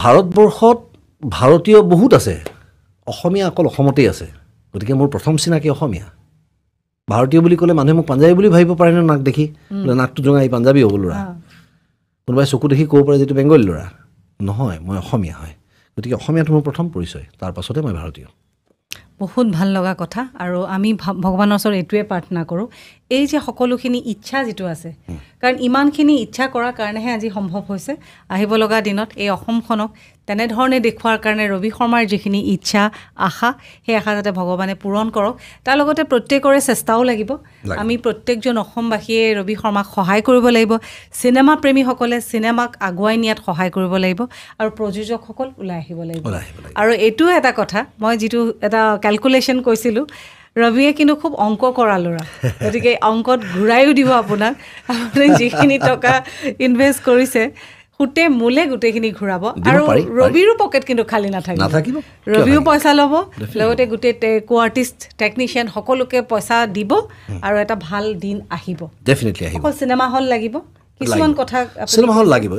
ভাৰতবৰ্ষত ভাৰতীয় বহুত আছে, অসমীয়া অকল অসমতেই আছে। গতিকে মোৰ প্ৰথম চিনাকি অসমীয়া। ভাৰতীয় বুলি ক'লে মানুহে মোক পাঞ্জাবী বুলি ভাবিব পাৰে ন, নাক দেখি বোলে নাকটো জোঙাই পাঞ্জাবী হ'ব ল'ৰা। কোনোবাই চকু দেখি ক'ব পাৰে যিটো বেংগলী ল'ৰা। নহয়, মই অসমীয়া হয়। গতিকে অসমীয়াটো মোৰ প্ৰথম পৰিচয়, তাৰ পাছতে মই ভাৰতীয়। বহুত ভাল লগা কথা। আৰু আমি ভগৱানৰ ওচৰত এইটোৱে প্ৰাৰ্থনা কৰোঁ, এই যে সকলোখিনি ইচ্ছা যিটো আছে, কাৰণ ইমানখিনি ইচ্ছা কৰাৰ কাৰণেহে আজি সম্ভৱ হৈছে আহিব লগা দিনত এই অসমখনক তেনেধৰণে দেখুওৱাৰ কাৰণে ৰবি শৰ্মাৰ যিখিনি ইচ্ছা আশা, সেই আশা যাতে ভগৱানে পূৰণ কৰক। তাৰ লগতে প্ৰত্যেকৰে চেষ্টাও লাগিব। আমি প্ৰত্যেকজন অসমবাসীয়ে ৰবি শৰ্মাক সহায় কৰিব লাগিব। চিনেমা প্ৰেমীসকলে চিনেমাক আগুৱাই নিয়াত সহায় কৰিব লাগিব, আৰু প্ৰযোজকসকল ওলাই আহিব লাগিব। আৰু এইটোও এটা কথা, মই যিটো এটা কেলকুলেশ্যন কৈছিলোঁ, ৰবিয়ে কিন্তু খুব অংক কৰা ল'ৰা। গতিকে অংকত ঘূৰাইও দিব আপোনাক। আপুনি যিখিনি টকা ইনভেষ্ট কৰিছে সুতে মূলে গোটেইখিনি ঘূৰাব। আৰু ৰবিৰো পকেট কিন্তু খালী নাথাকিব। ৰবিও পইচা ল'ব, লগতে গোটেই কো আৰ্টিষ্ট টেকনিচিয়ান সকলোকে পইচা দিব, আৰু এটা ভাল দিন আহিব। ডেফিনেটলি আহিব। অকল চিনেমা হল লাগিব, কিছুমান কথা চিনেমা হল লাগিব।